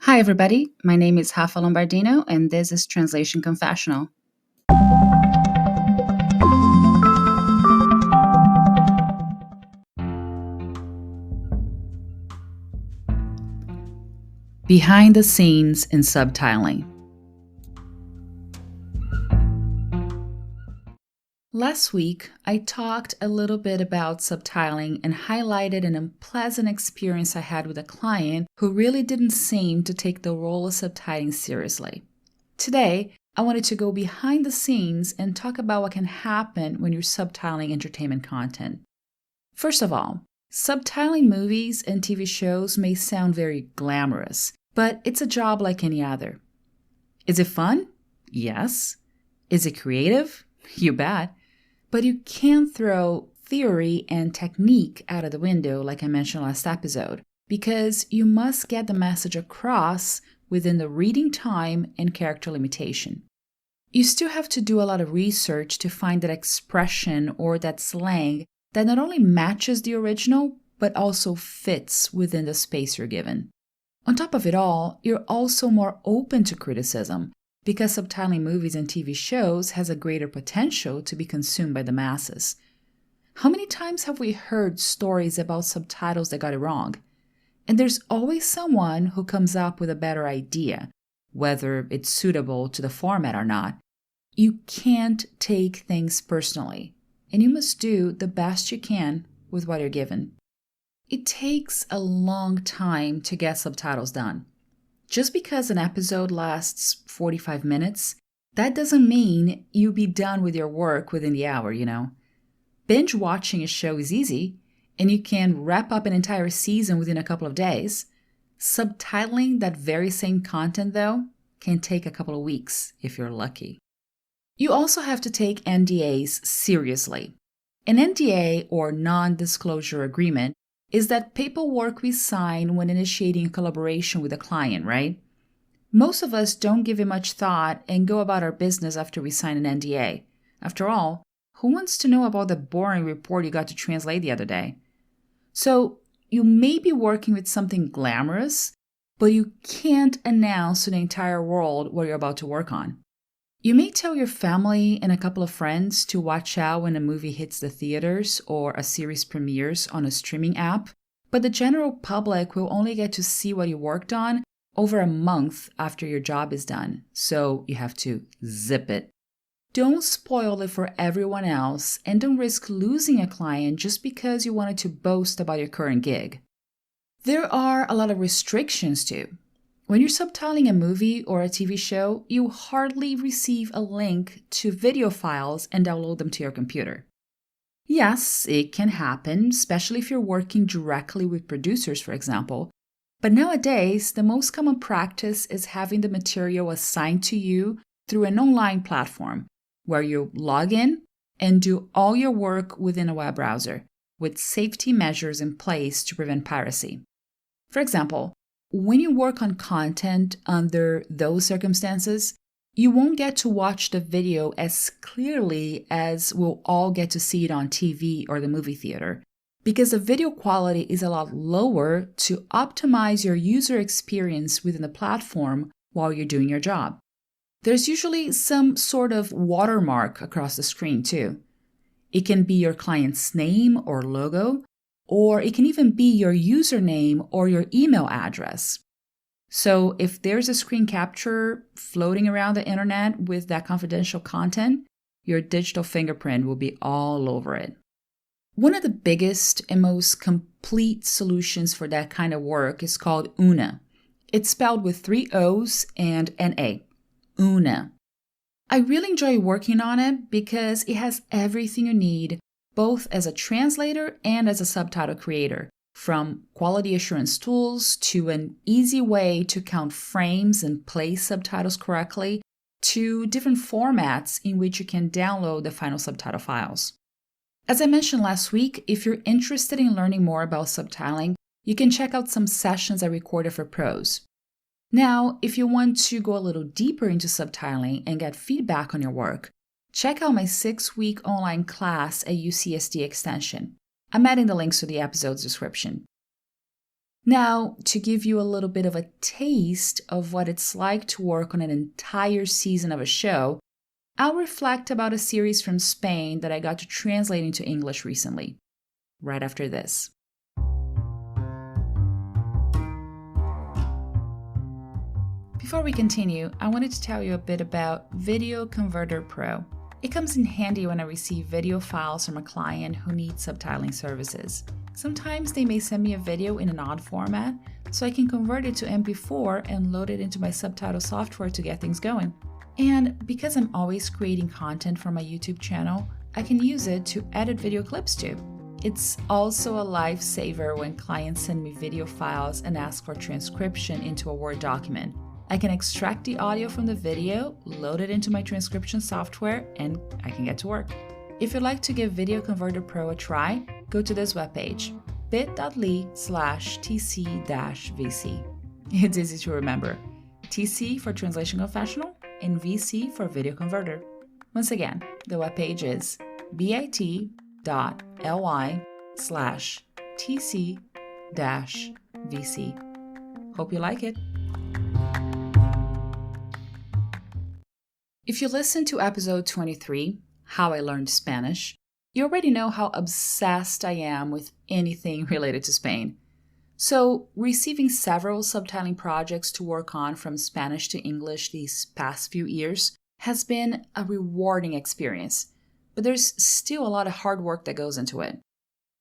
Hi, everybody. My name is Rafa Lombardino, and this is Translation Confessional. Behind the scenes in subtitling. Last week, I talked a little bit about subtitling and highlighted an unpleasant experience I had with a client who really didn't seem to take the role of subtitling seriously. Today, I wanted to go behind the scenes and talk about what can happen when you're subtitling entertainment content. First of all, subtitling movies and TV shows may sound very glamorous, but it's a job like any other. Is it fun? Yes. Is it creative? You bet. But you can't throw theory and technique out of the window like I mentioned last episode, because you must get the message across within the reading time and character limitation. You still have to do a lot of research to find that expression or that slang that not only matches the original, but also fits within the space you're given. On top of it all, you're also more open to criticism, because subtitling movies and TV shows has a greater potential to be consumed by the masses. How many times have we heard stories about subtitles that got it wrong? And there's always someone who comes up with a better idea, whether it's suitable to the format or not. You can't take things personally, and you must do the best you can with what you're given. It takes a long time to get subtitles done. Just because an episode lasts 45 minutes, that doesn't mean you'll be done with your work within the hour, Binge watching a show is easy, and you can wrap up an entire season within a couple of days. Subtitling that very same content, though, can take a couple of weeks if you're lucky. You also have to take NDAs seriously. An NDA, or non-disclosure agreement, is that paperwork we sign when initiating a collaboration with a client, right? Most of us don't give it much thought and go about our business after we sign an NDA. After all, who wants to know about the boring report you got to translate the other day? So you may be working with something glamorous, but you can't announce to the entire world what you're about to work on. You may tell your family and a couple of friends to watch out when a movie hits the theaters or a series premieres on a streaming app, but the general public will only get to see what you worked on over a month after your job is done, so you have to zip it. Don't spoil it for everyone else, and don't risk losing a client just because you wanted to boast about your current gig. There are a lot of restrictions too. When you're subtitling a movie or a TV show, you hardly receive a link to video files and download them to your computer. Yes, it can happen, especially if you're working directly with producers, for example. But nowadays, the most common practice is having the material assigned to you through an online platform where you log in and do all your work within a web browser with safety measures in place to prevent piracy. For example, when you work on content under those circumstances, you won't get to watch the video as clearly as we'll all get to see it on TV or the movie theater, because the video quality is a lot lower to optimize your user experience within the platform while you're doing your job. There's usually some sort of watermark across the screen too. It can be your client's name or logo, or it can even be your username or your email address. So if there's a screen capture floating around the internet with that confidential content, your digital fingerprint will be all over it. One of the biggest and most complete solutions for that kind of work is called Una. It's spelled with 3 O's and an A. Una. I really enjoy working on it because it has everything you need, both as a translator and as a subtitle creator, from quality assurance tools to an easy way to count frames and place subtitles correctly, to different formats in which you can download the final subtitle files. As I mentioned last week, if you're interested in learning more about subtitling, you can check out some sessions I recorded for pros. Now, if you want to go a little deeper into subtitling and get feedback on your work, check out my 6-week online class at UCSD Extension. I'm adding the links to the episode's description. Now, to give you a little bit of a taste of what it's like to work on an entire season of a show, I'll reflect about a series from Spain that I got to translate into English recently, right after this. Before we continue, I wanted to tell you a bit about Video Converter Pro. It comes in handy when I receive video files from a client who needs subtitling services. Sometimes they may send me a video in an odd format, so I can convert it to MP4 and load it into my subtitle software to get things going. And because I'm always creating content for my YouTube channel, I can use it to edit video clips too. It's also a lifesaver when clients send me video files and ask for transcription into a Word document. I can extract the audio from the video, load it into my transcription software, and I can get to work. If you'd like to give Video Converter Pro a try, go to this webpage, bit.ly/tc-vc. It's easy to remember. TC for Translation Confessional and VC for Video Converter. Once again, the webpage is bit.ly/tc-vc. Hope you like it. If you listen to episode 23, How I Learned Spanish, you already know how obsessed I am with anything related to Spain. So, receiving several subtitling projects to work on from Spanish to English these past few years has been a rewarding experience, but there's still a lot of hard work that goes into it.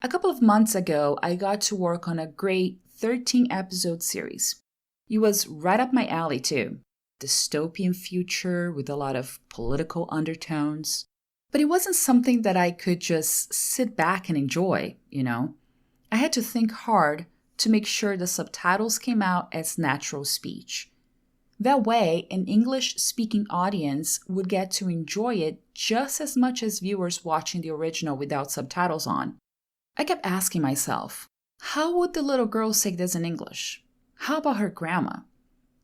A couple of months ago, I got to work on a great 13-episode series. It was right up my alley, too. Dystopian future with a lot of political undertones. But it wasn't something that I could just sit back and enjoy, I had to think hard to make sure the subtitles came out as natural speech. That way, an English-speaking audience would get to enjoy it just as much as viewers watching the original without subtitles on. I kept asking myself, how would the little girl say this in English? How about her grandma?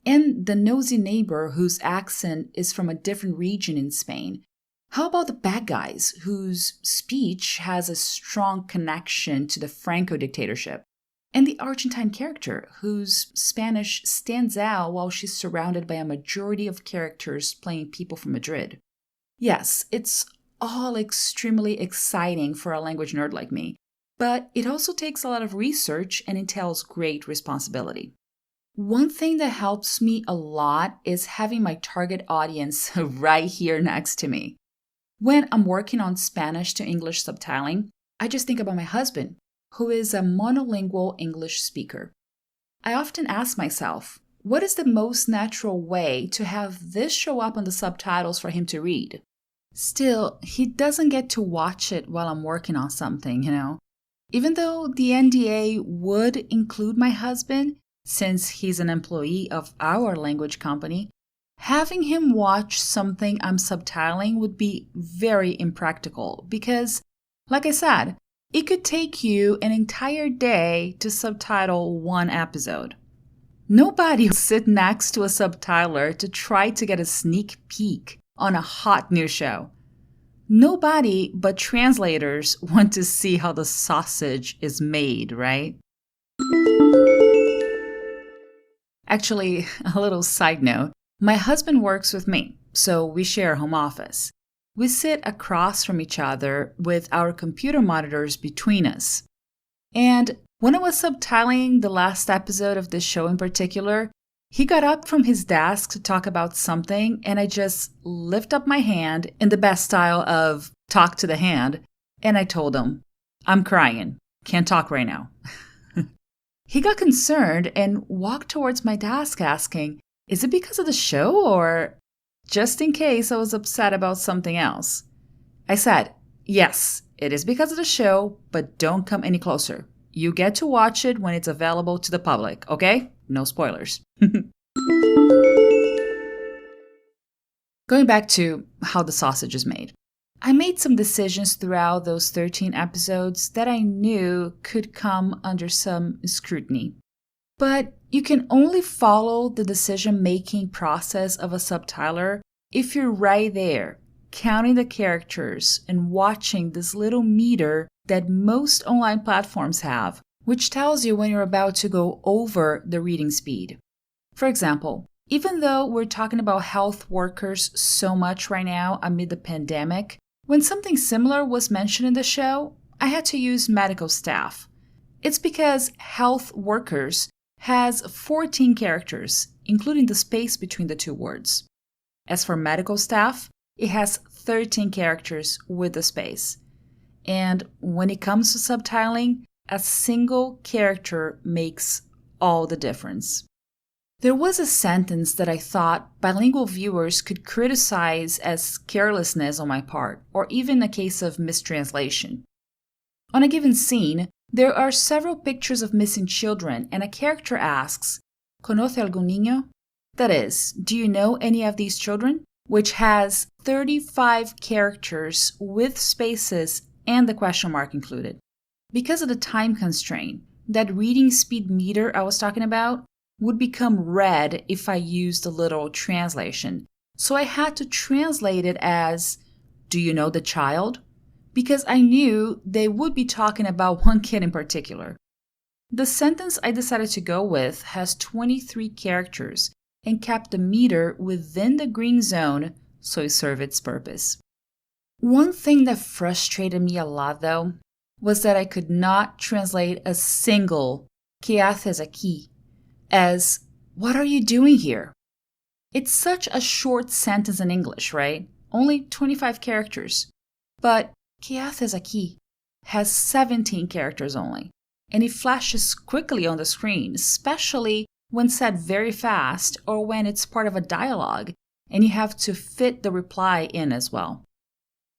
And the nosy neighbor whose accent is from a different region in Spain? How about the bad guys whose speech has a strong connection to the Franco dictatorship? And the Argentine character whose Spanish stands out while she's surrounded by a majority of characters playing people from Madrid? Yes, it's all extremely exciting for a language nerd like me, but it also takes a lot of research and entails great responsibility. One thing that helps me a lot is having my target audience right here next to me. When I'm working on Spanish to English subtitling, I just think about my husband, who is a monolingual English speaker. I often ask myself, what is the most natural way to have this show up on the subtitles for him to read? Still, he doesn't get to watch it while I'm working on something, Even though the NDA would include my husband, since he's an employee of our language company, having him watch something I'm subtitling would be very impractical because, like I said, it could take you an entire day to subtitle one episode. Nobody will sit next to a subtitler to try to get a sneak peek on a hot new show. Nobody but translators want to see how the sausage is made, right? Actually, a little side note, my husband works with me, so we share a home office. We sit across from each other with our computer monitors between us. And when I was subtitling the last episode of this show in particular, he got up from his desk to talk about something, and I just lift up my hand in the best style of talk to the hand, and I told him, I'm crying, can't talk right now. He got concerned and walked towards my desk asking, is it because of the show or just in case I was upset about something else? I said, yes, it is because of the show, but don't come any closer. You get to watch it when it's available to the public, okay? No spoilers. Going back to how the sausage is made. I made some decisions throughout those 13 episodes that I knew could come under some scrutiny. But you can only follow the decision-making process of a subtitler if you're right there, counting the characters and watching this little meter that most online platforms have which tells you when you're about to go over the reading speed. For example, even though we're talking about health workers so much right now amid the pandemic, when something similar was mentioned in the show, I had to use medical staff. It's because health workers has 14 characters, including the space between the two words. As for medical staff, it has 13 characters with the space. And when it comes to subtitling, a single character makes all the difference. There was a sentence that I thought bilingual viewers could criticize as carelessness on my part, or even a case of mistranslation. On a given scene, there are several pictures of missing children, and a character asks, ¿Conoce algún niño? That is, do you know any of these children? Which has 35 characters with spaces and the question mark included. Because of the time constraint, that reading speed meter I was talking about would become red if I used a literal translation. So I had to translate it as, do you know the child? Because I knew they would be talking about one kid in particular. The sentence I decided to go with has 23 characters and kept the meter within the green zone so it served its purpose. One thing that frustrated me a lot, though, was that I could not translate a single ¿Qué haces aquí? As, what are you doing here? It's such a short sentence in English, right? Only 25 characters. But ¿Qué haces aquí? Has 17 characters only. And it flashes quickly on the screen, especially when said very fast or when it's part of a dialogue and you have to fit the reply in as well.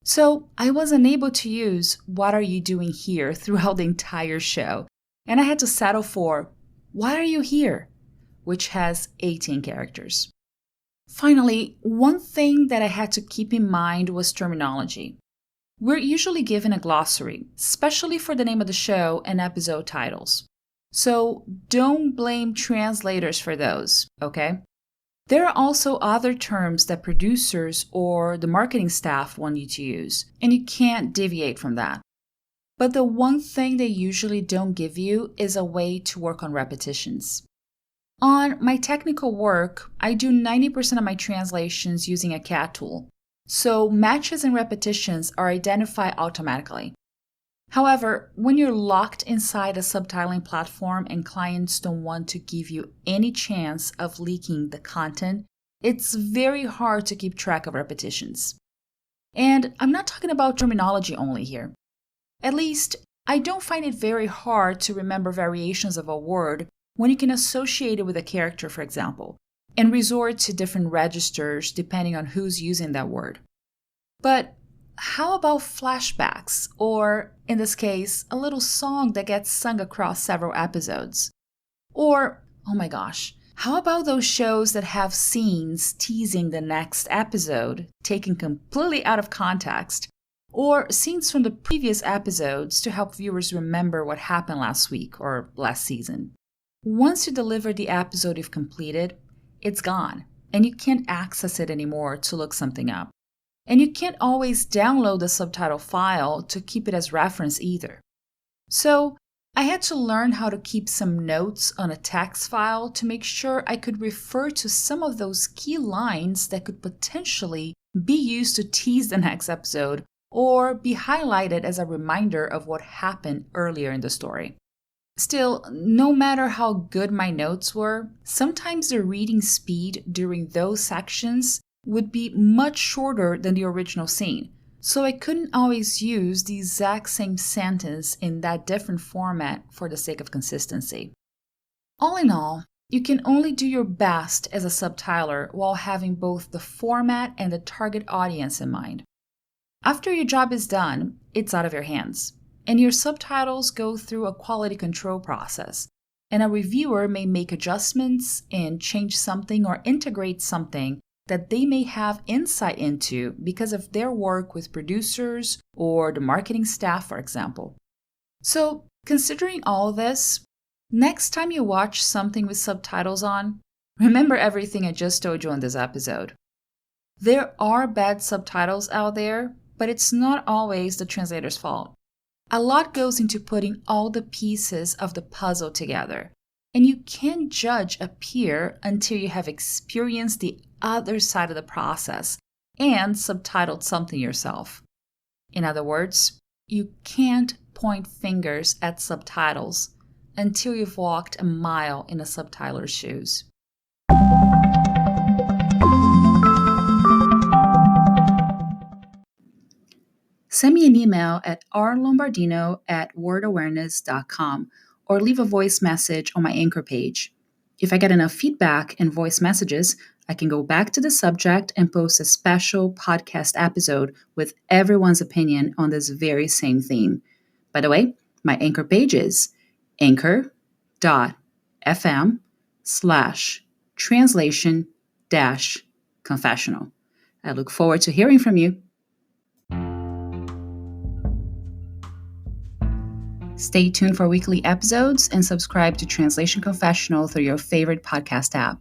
So I was unable to use what are you doing here throughout the entire show, and I had to settle for why are you here, which has 18 characters. Finally, one thing that I had to keep in mind was terminology. We're usually given a glossary, especially for the name of the show and episode titles. So don't blame translators for those, okay? There are also other terms that producers or the marketing staff want you to use, and you can't deviate from that. But the one thing they usually don't give you is a way to work on repetitions. On my technical work, I do 90% of my translations using a CAT tool, so matches and repetitions are identified automatically. However, when you're locked inside a subtitling platform and clients don't want to give you any chance of leaking the content, it's very hard to keep track of repetitions. And I'm not talking about terminology only here. At least, I don't find it very hard to remember variations of a word when you can associate it with a character, for example, and resort to different registers depending on who's using that word. But how about flashbacks, or, in this case, a little song that gets sung across several episodes? Or, oh my gosh, how about those shows that have scenes teasing the next episode, taken completely out of context, or scenes from the previous episodes to help viewers remember what happened last week or last season? Once you deliver the episode you've completed, it's gone, and you can't access it anymore to look something up. And you can't always download the subtitle file to keep it as reference either. So I had to learn how to keep some notes on a text file to make sure I could refer to some of those key lines that could potentially be used to tease the next episode or be highlighted as a reminder of what happened earlier in the story. Still, no matter how good my notes were, sometimes the reading speed during those sections would be much shorter than the original scene, so I couldn't always use the exact same sentence in that different format for the sake of consistency. All in all, you can only do your best as a subtitler while having both the format and the target audience in mind. After your job is done, it's out of your hands, and your subtitles go through a quality control process, and a reviewer may make adjustments and change something or integrate something that they may have insight into because of their work with producers or the marketing staff, for example. So, considering all this, next time you watch something with subtitles on, remember everything I just told you in this episode. There are bad subtitles out there, but it's not always the translator's fault. A lot goes into putting all the pieces of the puzzle together, and you can't judge a peer until you have experienced the other side of the process and subtitled something yourself. In other words, you can't point fingers at subtitles until you've walked a mile in a subtitler's shoes. Send me an email at rlombardino@wordawareness.com or leave a voice message on my Anchor page. If I get enough feedback and voice messages, I can go back to the subject and post a special podcast episode with everyone's opinion on this very same theme. By the way, my Anchor page is anchor.fm/translation-confessional. I look forward to hearing from you. Stay tuned for weekly episodes and subscribe to Translation Confessional through your favorite podcast app.